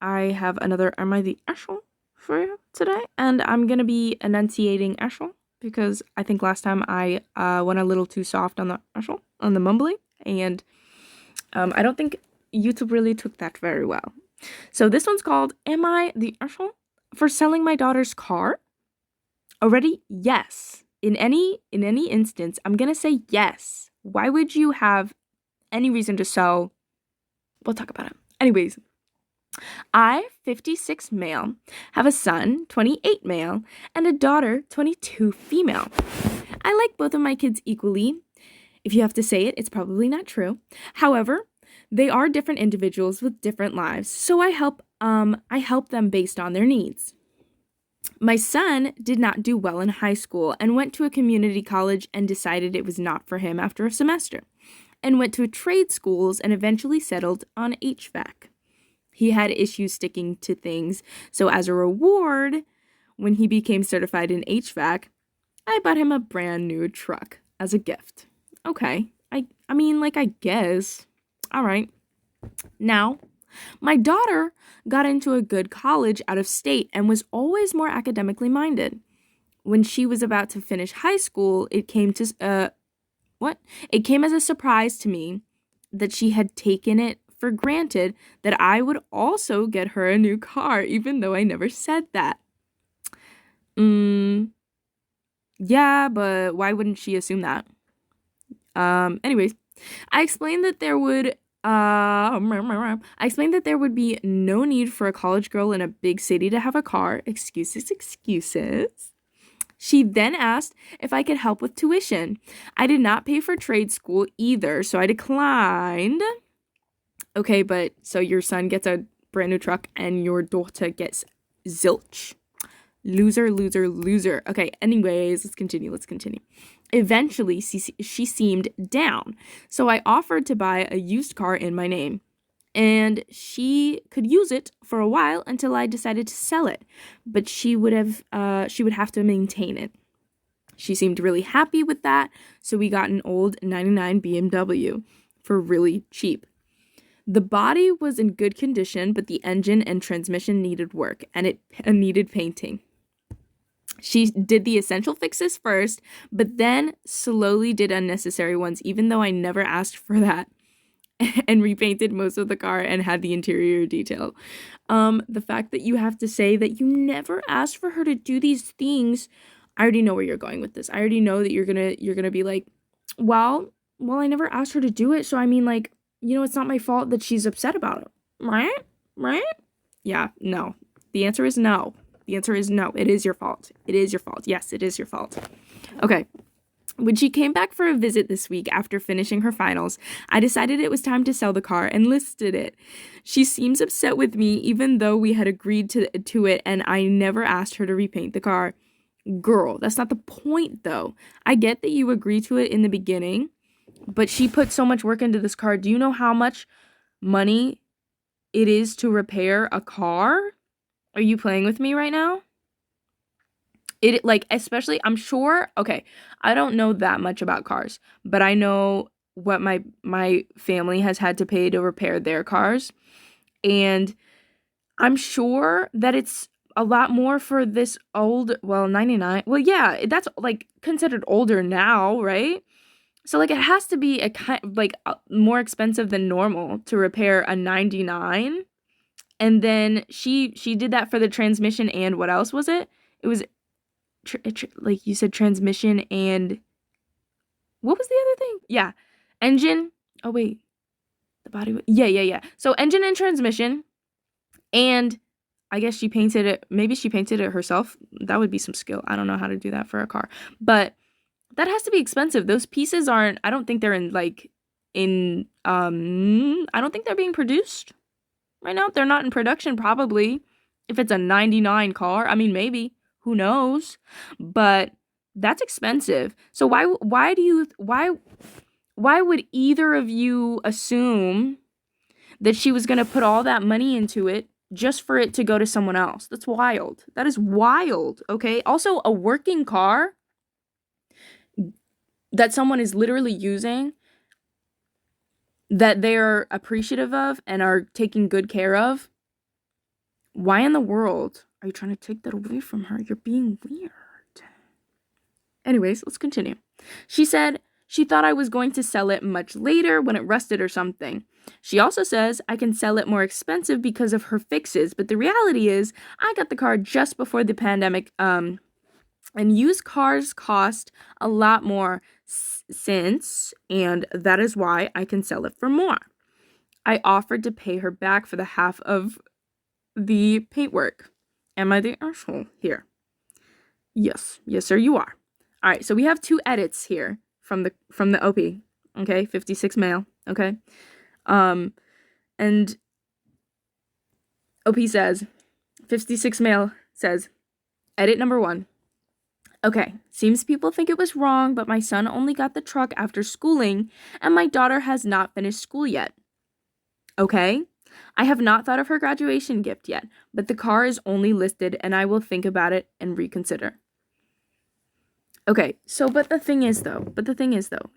I have another Am I the Ashel for you today, and I'm gonna be enunciating Ashel because I think last time I went a little too soft on the Ashel, on the mumbling, and I don't think YouTube really took that very well. So this one's called Am I the Ashel for selling my daughter's car? Already, yes. In any instance, I'm gonna say yes. Why would you have any reason to sell? We'll talk about it. Anyways, I, 56 male, have a son, 28 male, and a daughter, 22 female. I like both of my kids equally. If you have to say it, it's probably not true. However, they are different individuals with different lives, so I help them based on their needs. My son did not do well in high school and went to a community college and decided it was not for him after a semester, and went to trade schools and eventually settled on HVAC. He had issues sticking to things, so as a reward, when he became certified in HVAC, I bought him a brand new truck as a gift. Okay, I mean, like, I guess. All right. Now, my daughter got into a good college out of state and was always more academically minded. When she was about to finish high school, it came to what? It came as a surprise to me that she had taken it for granted that I would also get her a new car, even though I never said that. Yeah, but why wouldn't she assume that? Anyways, I explained that there would I explained that there would be no need for a college girl in a big city to have a car. Excuses, excuses. She then asked if I could help with tuition. I did not pay for trade school either, so I declined. Okay, but so your son gets a brand new truck and your daughter gets zilch. Loser, loser, loser. Okay, anyways, let's continue. Eventually, she seemed down, so I offered to buy a used car in my name, and she could use it for a while until I decided to sell it, but she would have to maintain it. She seemed really happy with that, so we got an old 99 BMW for really cheap. The body was in good condition, but the engine and transmission needed work, and it needed painting. She did the essential fixes first, but then slowly did unnecessary ones, even though I never asked for that, and repainted most of the car and had the interior detailed. The fact that you have to say that you never asked for her to do these things, I already know where you're going with this. I already know that you're gonna be like, well, I never asked her to do it, so I mean, like, it's not my fault that she's upset about it, right? Right? Yeah, no. The answer is no. The answer is no. It is your fault. It is your fault. Yes, it is your fault. Okay. When she came back for a visit this week after finishing her finals, I decided it was time to sell the car and listed it. She seems upset with me even though we had agreed to it and I never asked her to repaint the car. Girl, that's not the point though. I get that you agree to it in the beginning, but she put so much work into this car. Do you know how much money it is to repair a car? Are you playing with me right now? It, like, especially, I'm sure, okay, I don't know that much about cars, but I know what my family has had to pay to repair their cars, and I'm sure that it's a lot more for this old, well, 99, well, yeah, that's, like, considered older now, right? So, like, it has to be more expensive than normal to repair a 99. And then she did that for the transmission and what else was it? It was like you said, transmission and what was the other thing? Yeah, engine. Oh wait, the body. Yeah. So engine and transmission, and I guess she painted it. Maybe she painted it herself. That would be some skill. I don't know how to do that for a car, but that has to be expensive. Those pieces aren't. I don't think they're I don't think they're being produced right now. They're not in production, probably. If it's a 99 car, I mean, maybe. Who knows? But that's expensive. So why would either of you assume that she was going to put all that money into it just for it to go to someone else? That's wild. That is wild, okay? Also, a working car that someone is literally using, that they're appreciative of and are taking good care of, Why in the world are you trying to take that away from her? You're being weird. Anyways, let's continue. She said she thought I was going to sell it much later when it rusted or something. She also says I can sell it more expensive because of her fixes, but the reality is I got the car just before the pandemic, and used cars cost a lot more since, and that is why I can sell it for more. I offered to pay her back for the half of the paintwork. Am I the asshole here? Yes, sir, you are. All right, so we have 2 edits here from the OP. Okay, 56 male. Okay, and OP says, 56 male says, edit number 1. Okay, seems people think it was wrong, but my son only got the truck after schooling, and my daughter has not finished school yet. Okay, I have not thought of her graduation gift yet, but the car is only listed, and I will think about it and reconsider. Okay, so but the thing is though,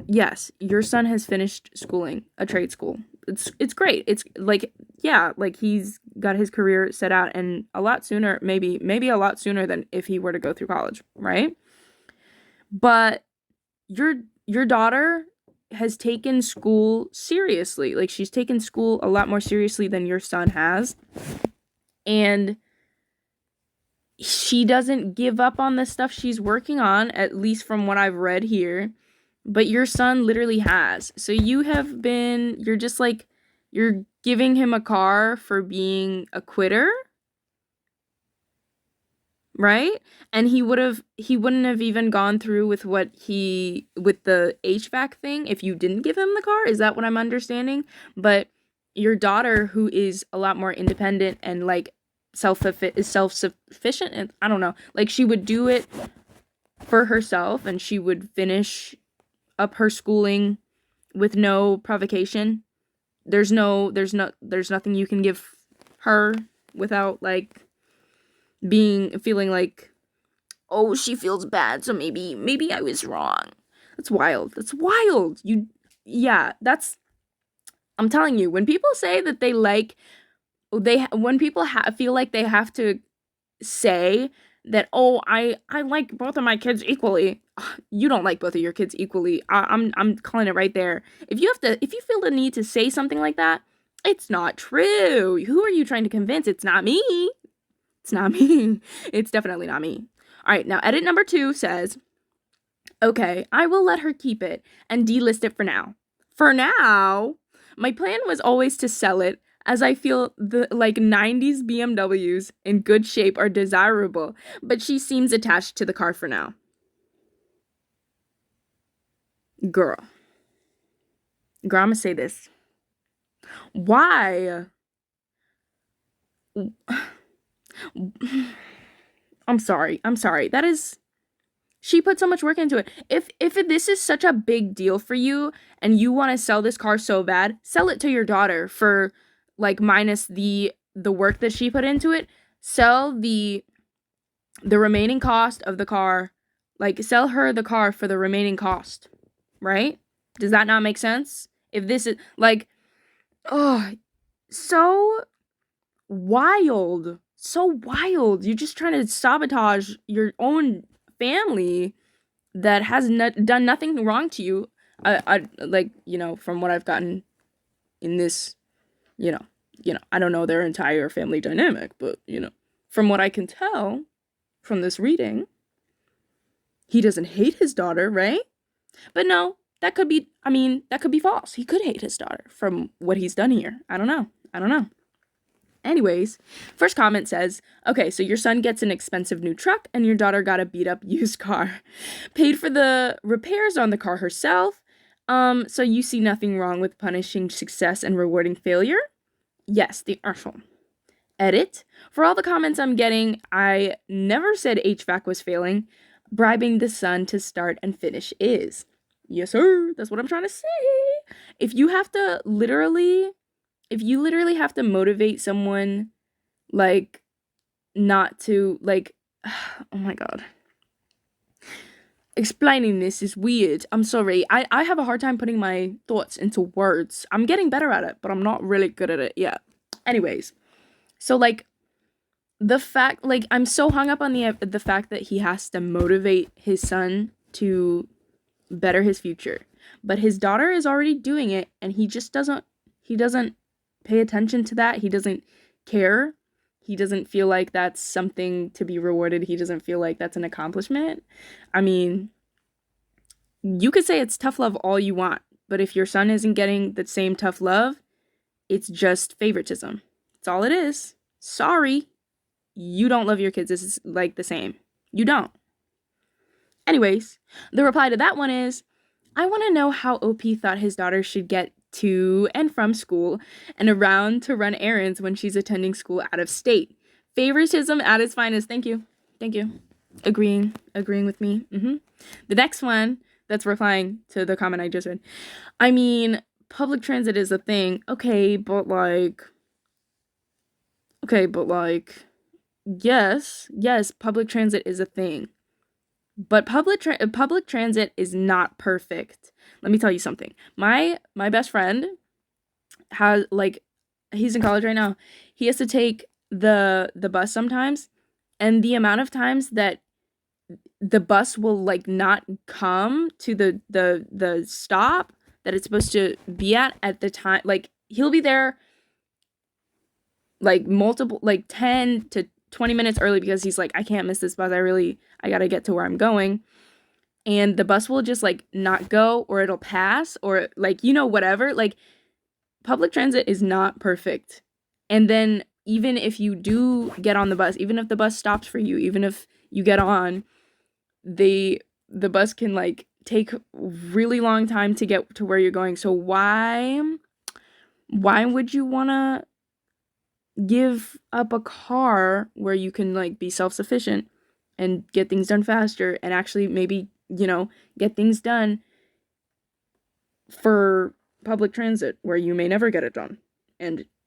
yes, your son has finished schooling, a trade school. It's great. It's like, yeah, like he's got his career set out, and a lot sooner, maybe a lot sooner than if he were to go through college, right? But your daughter has taken school seriously. Like, she's taken school a lot more seriously than your son has. And she doesn't give up on the stuff she's working on, at least from what I've read here. But your son literally has. So you're just like, you're giving him a car for being a quitter, right? And he wouldn't have even gone through with with the HVAC thing if you didn't give him the car. Is that what I'm understanding? But your daughter, who is a lot more independent and like self-sufficient, and I don't know, like she would do it for herself, and she would finish up her schooling with no provocation. There's nothing you can give her without like feeling like, oh, she feels bad, so maybe I was wrong. That's wild. I'm telling you, when people say that when people feel like they have to say that, oh, I like both of my kids equally. You don't like both of your kids equally. I'm calling it right there. If you feel the need to say something like that, it's not true. Who are you trying to convince? It's not me. It's not me. It's definitely not me. All right, now edit number 2 says, okay, I will let her keep it and delist it for now. For now, my plan was always to sell it, as I feel the 90s BMWs in good shape are desirable, but she seems attached to the car for now. Girl, I'm gonna say this. Why? I'm sorry. That is, she put so much work into it. If this is such a big deal for you and you want to sell this car so bad, sell it to your daughter for like minus the work that she put into it. Sell the remaining cost of the car. Like, sell her the car for the remaining cost, right? Does that not make sense? If this is like, oh, so wild. You're just trying to sabotage your own family that has done nothing wrong to you. Like, from what I've gotten in this, I don't know their entire family dynamic, but, from what I can tell from this reading, he doesn't hate his daughter, right? But no, that could be false. He could hate his daughter from what he's done here. I don't know. Anyways, first comment says, okay, so your son gets an expensive new truck and your daughter got a beat up used car. Paid for the repairs on the car herself. So you see nothing wrong with punishing success and rewarding failure? Yes, the actual. Edit. For all the comments I'm getting, I never said HVAC was failing. Bribing the son to start and finish is. Yes, sir. That's what I'm trying to say. If you literally have to motivate someone, like, not to, like, oh my god. Explaining this is weird. I'm sorry. I have a hard time putting my thoughts into words. I'm getting better at it, but I'm not really good at it yet. Anyways, so, like, the fact, like, I'm so hung up on the fact that he has to motivate his son to better his future. But his daughter is already doing it, and he doesn't pay attention to that. He doesn't care. He doesn't feel like that's something to be rewarded. He doesn't feel like that's an accomplishment. I mean, you could say it's tough love all you want, but if your son isn't getting the same tough love, it's just favoritism. That's all it is. Sorry. You don't love your kids. This is like the same. You don't. Anyways, the reply to that one is, I want to know how OP thought his daughter should get to and from school and around to run errands when she's attending school out of state. Favoritism at its finest. Thank you. Thank you. Agreeing with me. The next one that's replying to the comment I just read. I mean, public transit is a thing. Okay, but like, yes, public transit is a thing. But public transit is not perfect. Let me tell you something. My best friend has, like, he's in college right now. He has to take the bus sometimes, and the amount of times that the bus will, like, not come to the stop that it's supposed to be at the time, like, he'll be there like multiple, like 10 to 20 minutes early because he's like, I can't miss this bus. I gotta get to where I'm going. And the bus will just, like, not go, or it'll pass, or, like, whatever. Like, public transit is not perfect. And then even if you do get on the bus, even if the bus stops for you, even if you get on, the bus can, like, take really long time to get to where you're going. So why would you want to give up a car where you can, like, be self-sufficient and get things done faster, and actually maybe, get things done for public transit where you may never get it done,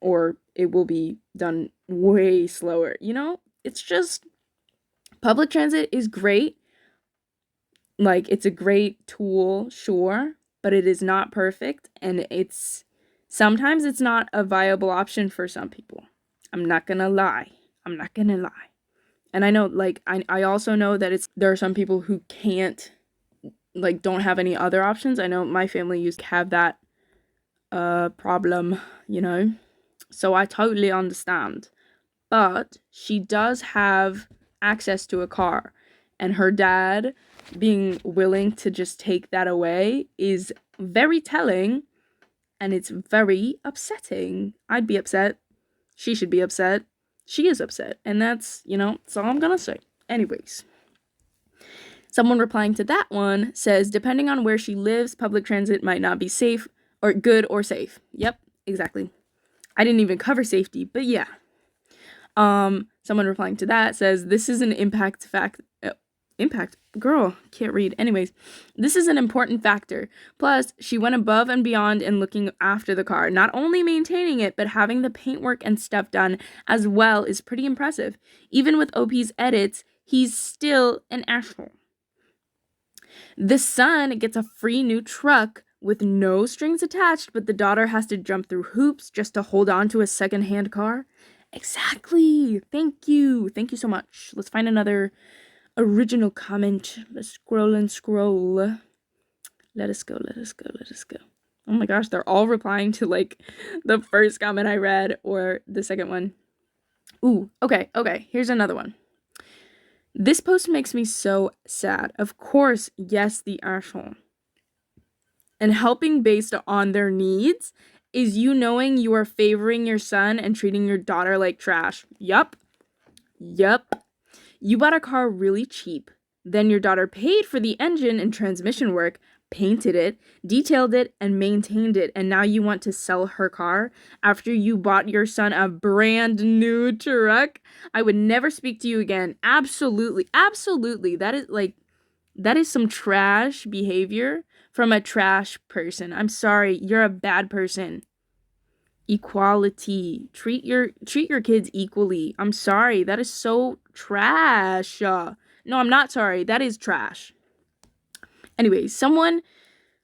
or it will be done way slower. It's just, public transit is great. Like, it's a great tool, sure, but it is not perfect, and sometimes it's not a viable option for some people. I'm not gonna lie. And I know, like, I also know that there are some people who can't, like, don't have any other options. I know my family used to have that problem, so I totally understand. But she does have access to a car, and her dad being willing to just take that away is very telling, and it's very upsetting. I'd be upset. She should be upset. She is upset. And that's all I'm gonna say. Anyways. Someone replying to that one says, depending on where she lives, public transit might not be safe or good or safe. Yep, exactly. I didn't even cover safety, but yeah. Someone replying to that says, this is an impact, girl, can't read. Anyways, this is an important factor. Plus, she went above and beyond in looking after the car. Not only maintaining it, but having the paintwork and stuff done as well is pretty impressive. Even with OP's edits, he's still an asshole. The son gets a free new truck with no strings attached, but the daughter has to jump through hoops just to hold on to a second-hand car. Exactly. Thank you so much. Let's find another original comment. Let's scroll and scroll. Let us go. Oh my gosh, they're all replying to, like, the first comment I read or the second one. Ooh, okay, here's another one. This post makes me so sad. Of course, yes, the asshole. And helping based on their needs is you knowing you are favoring your son and treating your daughter like trash. Yup. You bought a car really cheap. Then your daughter paid for the engine and transmission work, painted it, detailed it, and maintained it. And now you want to sell her car after you bought your son a brand new truck? I would never speak to you again. Absolutely. That is some trash behavior from a trash person. I'm sorry. You're a bad person. Equality. Treat your kids equally. I'm sorry. That is so trash. No, I'm not sorry. That is trash. Anyway, someone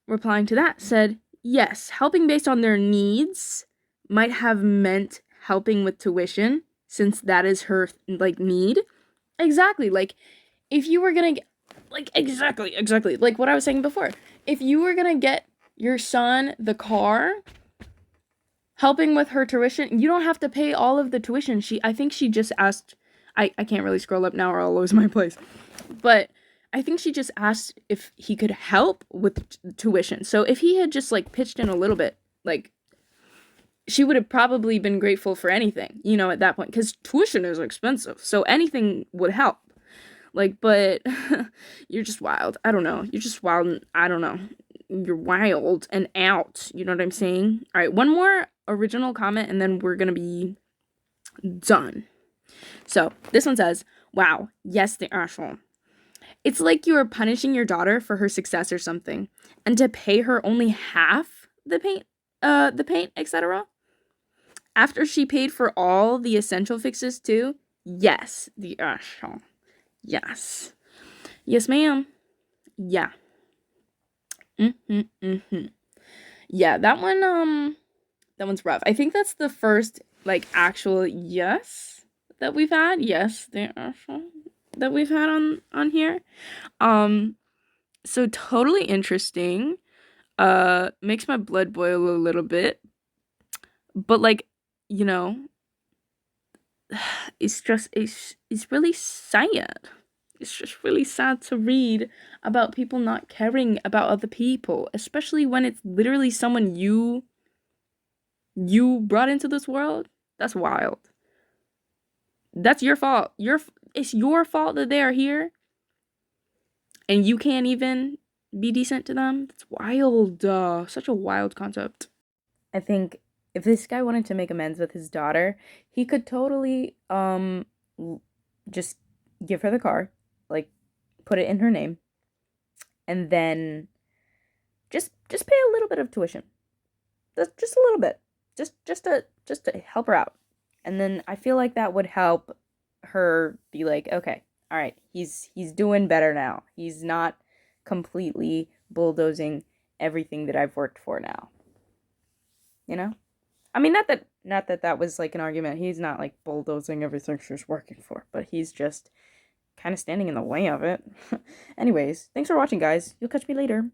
replying to that said, yes, helping based on their needs might have meant helping with tuition, since that is her like need. Exactly. Like if you were gonna get, like exactly like what I was saying before. If you were gonna get your son the car, helping with her tuition, you don't have to pay all of the tuition. I think she just asked, I can't really scroll up now or I'll lose my place. But I think she just asked if he could help with tuition. So if he had just like pitched in a little bit, like she would have probably been grateful for anything, you know, at that point, because tuition is expensive. So anything would help. Like, but you're just wild. I don't know. You're just wild. And I don't know. You're wild and out. You know what I'm saying? All right. One more original comment and then we're going to be done. So this one says, wow. Yes, the asshole. It's like you are punishing your daughter for her success or something. And to pay her only half the paint, etc. After she paid for all the essential fixes too. Yes, the asshole. Yes. Yes, ma'am. Yeah. Yeah, that one's rough. I think that's the first like actual yes that we've had. Yes, the actual that we've had on here. So totally interesting. Makes my blood boil a little bit. But like, you know, it's really sad. It's just really sad to read about people not caring about other people, especially when it's literally someone you brought into this world. That's wild. That's your fault. It's your fault that they are here and you can't even be decent to them. That's wild. Such a wild concept. I think if this guy wanted to make amends with his daughter, he could totally just give her the car, like put it in her name, and then just pay a little bit of tuition. Just a little bit. Just to help her out. And then I feel like that would help her be like, okay, all right, he's doing better now. He's not completely bulldozing everything that I've worked for now. You know? I mean, not that was like an argument. He's not like bulldozing everything she's working for, but he's just kind of standing in the way of it. Anyways, thanks for watching, guys. You'll catch me later.